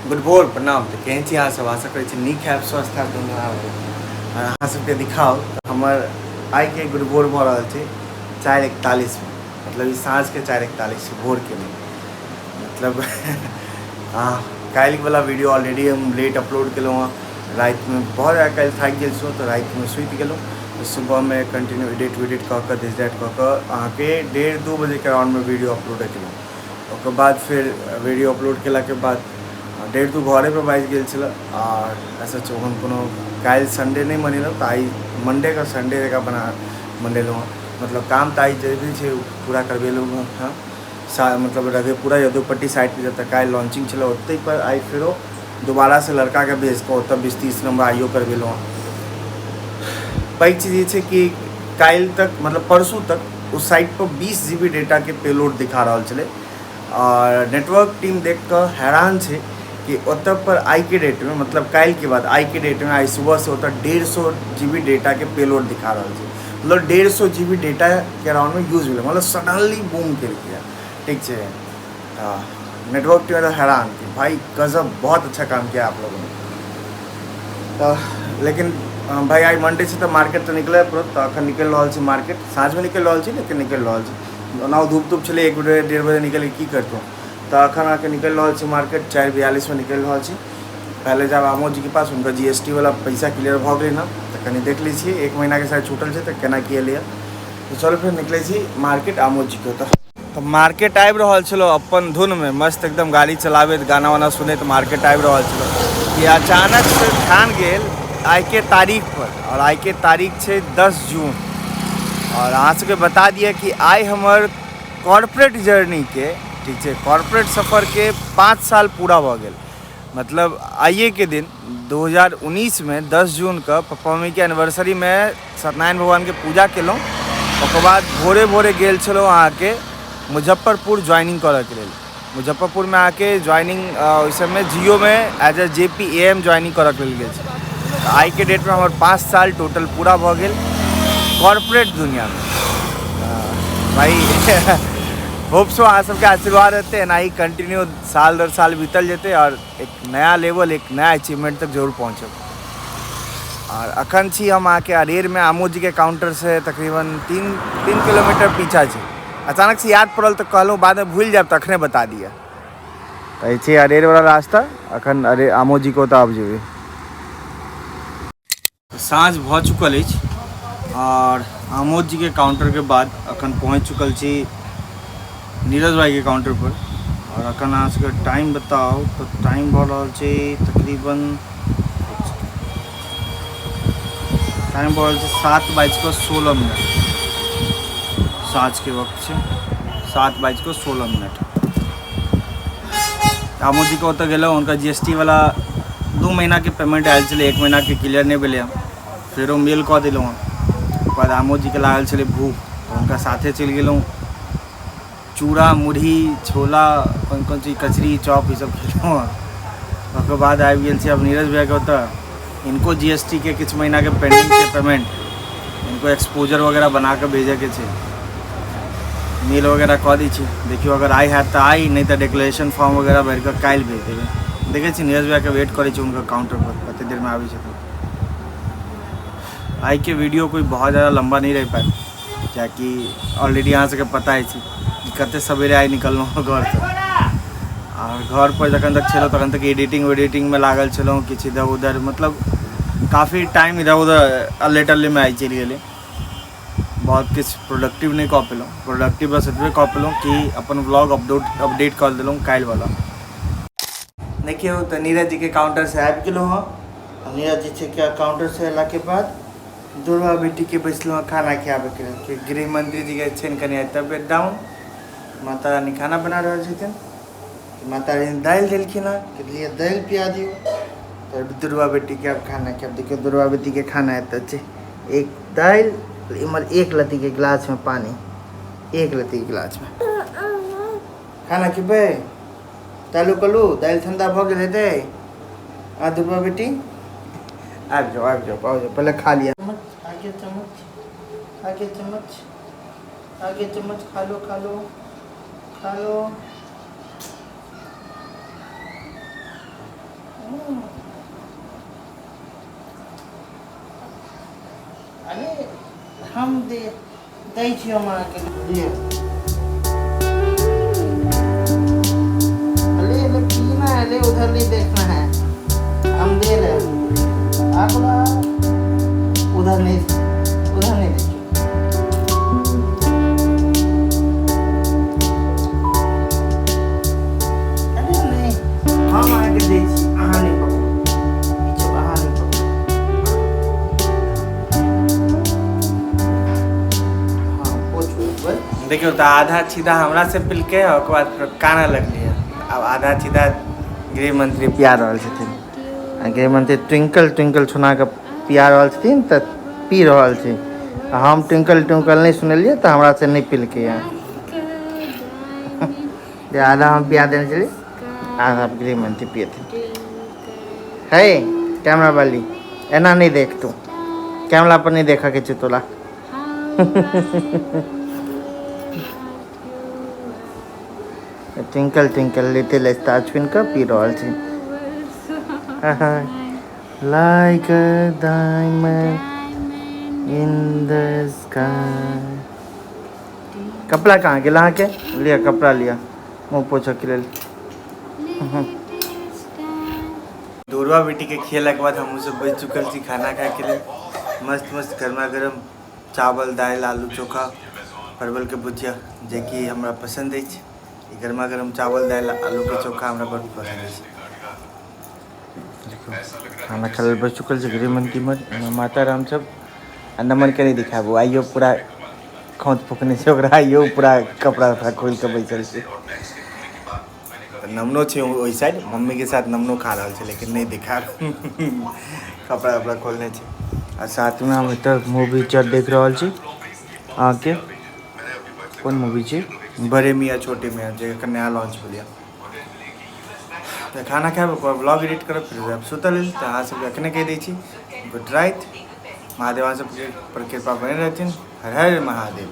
Good भोर प्रणाम। तो केहन छी अहाँ सब? आशा करै छी नीक हैब, स्वस्थ हैब, दुनू हैब। अहाँ सबके दिखाओ तो हमर आइ के गुड भोर भऽ रहल छै 4:41 में, मतलब ई साँझ के 4:41 भोर के नहीं, मतलब काल्हिवला वीडियो ऑलरेडी हम लेट अपलोड केलहुँ हँ। रातिमे बहुत ज़्यादा काल्हि थाकि गेल छलहुँ तऽ रातिमे सुति गेलहुँ। तो सुबहमे कंटिन्यू एडिट वेडिट कऽ दिस दैट कऽ अहाँके 1:30-2 बजे के अराउंडमे वीडियो अपलोड केलहुँ। ओकर बाद फिर वीडियो अपलोड केलाके बाद 1:30-2 घरे पर बाजि गेल छलै। और ऐसा हम कोनो काल्हि संडे नहीं मनेलहुँ, तऽ आइ मंडे का संडे जगह बना मनेलहुँ। मतलब काम तऽ आइ जरूरी छै पूरा करबेलहुँ हँ। मतलब रघेपुरा यदुपट्टी साइड पर जब काल्हि लॉन्चिंग छलै ओतहि पर आइ फेरो दोबारा से लड़का के भेज कऽ ओतऽ 20-30 नंबर आइयो करबेलहुँ। पैघ चीज ये छै कि काल्हि तक मतलब परसों तक उस साइट पर 20 GB डेटा के पेलोड दिखा रहा छलै। और नेटवर्क टीम देख कर हैरान है कि ओतऽ पर आई के डेट में, मतलब काल्हि के बाद आई के डेट में आई सुबह से ओतऽ 150 GB डेटा के पेलोड दिखा रहा है। मतलब 150 GB डेटा के अराउंड में यूज मिले, मतलब सडनली बूम कर दिया। ठीक है, नेटवर्क टीम तो हैरान कि भाई गजब, बहुत अच्छा काम किया आप लोगों ने। तो लेकिन भाई आई मंडे से तो मार्केट तो निकले तो अखन निकल रहा है मार्केट, साँझ में निकल रहा है लेकिन निकल रहा है ना। धूप धूप चले 1-1:30 बजे निकल की करतूँ। तो अखन आके निकल रहा है मार्केट 4:42 में निकल रहा है। पहले जब आमोद जी के पास उनका GST वाला पैसा क्लियर भ गई ना, तो कहीं देख लीजिए 1 महीना के साथ छूटल है तो केना किए लिया। तो चलो फिर निकले छी मार्केट आमोद जी के। तो मार्केट आबि रहल छलो अपन धुन में, मस्त एकदम गाड़ी चलाबैत गाना वाना सुनैत मार्केट आबि रहल छलो कि अचानक से ध्यान गेल आई के तारीख पर। और आई के तारीख है 10 जून। और अहाँ सबके बता दिए कि आई हमर कॉर्पोरेट जर्नी के, ठीक है, कॉर्पोरेट सफ़र के 5 साल पूरा भ गया। मतलब आइए के दिन 2019 में 10 जून का पप्पा मम्मी के एनिवर्सरी में सत्यनारायण भगवान के पूजा केलहुँ। ओकर बाद भोरे भोरे गेल छलहुँ अहाँ के मुजफ्फरपुर ज्वाइनिंग करऽ के लेल। मुजफ्फरपुर में आके ज्वाइनिंग उस समय जियो में एज ए JPAM ज्वाइनिंग करऽ के लेल गेल छलहुँ। आई के डेट में हमारे 5 साल टोटल पूरा भ गया कॉर्पोरेट दुनिया में। भाई होप सो अहाँ सबके आशीर्वाद रहते हैं ना ही कंटिन्यू साल दर साल बीतल जेते और एक नया लेवल, एक नया अचीवमेंट तक जरूर पहुँचब। और अखन छी हम आके अरेर में आमोद जी के काउंटर से तकरीबन 3 किलोमीटर पीछा छी। अचानक से याद पड़ल तो कहलूँ बाद में भूल जाए तो अखने बता दिया। तो ये अरेर वाला रास्ता अखन अरे आमोद जी को तो आब जेबे। साँझ भ चुकल अछि और आमोद जी के काउंटर के बाद अखन पहुँच चुकल छी नीरज भाई के काउंटर पर। और अखन अहाँ सबके टाइम बताओ तो टाइम भ रहल छै तकरीबन, टाइम भ रहल छै 7:16। साँझ के वक्त छै 7:16। आमोद जी को ओतऽ गेलहुँ, उनका GST वाला 2 महीना के पेमेंट आयल छलै, 1 महीना के क्लियर नहीं भेलै। फेरो मेल कऽ देलहुँ। ओकर बाद आमोद जी के लागल छलै भूख, तो उनका साथे चलि गेलहुँ। चूड़ा मुरही छोला कौन चीज कचरी चॉप ये सब खेलहुँ। ओकर बाद आबि गेल छी अब नीरज भैया के ओतऽ। इनको GST के किछु महीना के पेंडिंग छै पेमेंट, इनको एक्सपोजर वगैरह बना के भेजे के छै, मेल वगैरह कऽ दी छी। देखियो अगर आई है तो आई, नहीं तो डिक्लेरेशन फॉर्म वगैरह भर कर काल्हि भेज देबै। देखे छी नीरज भैया के वेट करे छी उनका काउंटर पर, कते देर में आबे छथिन। आई के वीडियो कोई बहुत ज़्यादा लंबा नहीं रह पाए, क्या कि ऑलरेडी यहाँ से पता है कि कते सवेरे आई निकललहुँ घर से। और घर पर जखन तक छलहुँ तखन तक एडिटिंग में लागल छलहुँ, किछु इधर उधर, मतलब काफ़ी टाइम इधर उधर लेटरली में आई चलि गेलै। बहुत किछु प्रोडक्टिव नहीं कऽ पेलहुँ। प्रोडक्टिव बस एतबे कऽ पेलहुँ कि अपन व्लॉग अपडेट कर देलहुँ काल्हि वाला। देखियो तो नीरज जी के काउंटर से आबि गेलहुँ हँ। नीरज जी के काउंटर से अयला के बाद दुर्वा बेटी के बैसलहुँ खाना खियाबे के लेल। गृह मंत्री जी के छनि कनि तबियत डाउन, माता रानी खाना बना रहल छथिन। माता रानी दालि देलखिन हँ, कहलिए दालि पिया दियो। तो दुर्वा बेटी के अब खाना खियाब। देखियो दुर्वा बेटी के खाना एतऽ छै, एक दालि, इमर 1 लत्ती के गिलास में पानी, 1 लत्ती के गिलास में खाना खेबै। चालू कलू, दालि ठंडा भ गेल हेतै। आ दुर्वा बेटी आबि जाओ, पहले खा लिया। आगे चम्मच, आगे चम्मच, आगे चम्मच, खा लो खा लो खा लो। अरे हम दे छियो माँ के लिए ले पीना है, ले उधर नहीं देखना है, हम दे रहे हैं आपका, उधर नहीं देखिए। अरे नहीं हम आके दे छी, अहाँ नहीं पकड़ो पीछे, अहाँ नहीं पकड़ो। हाँ पूछो देखियो तो आधा सीधा हमरा से पिल के ओकर बाद फिर काना लगलिए। अब आधा सीधा गृह मंत्री पिया रहल छथिन, गृह मंत्री ट्विंकल ट्विंकल सुना के पिया रहल छथिन तऽ पी रहल छी। हम ट्विंकल ट्विंकल नहीं सुनलिए तो हमरा से नहीं पिल के यहाँ आधा हम पिया देने चलिए, आधा गृह मंत्री पिए थे। है कैमरा वाली एना नहीं देख, तू कैमरा पर नहीं देखा के तोला। Twinkle twinkle little star twinkle P रहल छी। Like a diamond in the sky. कपड़ा कहाँ गेल अहाँके? लिया कपड़ा लिया, मुँह पोछऽ के लेल। दूरवा बेटी के खियला के बाद हम सब बैठ चुकल छी खाना खाए के लिए। मस्त मस्त गर्मा गर्म चावल दाल आलू चोखा परवल के भुजिया जे कि हमरा पसंद अछि। गर्मा गर्म चावल दाल आलू के चोखा हमरा बड़ पसंद अछि। खाना खाल बैठ चुकल छै गृह मंत्री में माता राम सब। आ नमन के नहीं दिखाबू, आइयो पूरा खोत फूकने से ओकरा, आइयो पूरा कपड़ा उपड़ा खोल के बैठल छै। नमनो छै ओहि साइड, मम्मी के साथ नमनो खा रहा है लेकिन नहीं दिखा। कपड़ा उपड़ा खोलने छै। आ साथ में हम एतऽ मूवी देख रहा छी। अहाँके कौन मूवी छै? बड़े मियाँ छोटे मियाँ, जे नया लॉन्च भेलिए। तो खाना खाए ब्लॉग एडिट करब, फिर अब सुतल। तो अहाँ सब अखने कह दै छी गुड राइत। महादेव अहाँ सब पर कृपा बने रहथिन। हर हर महादेव।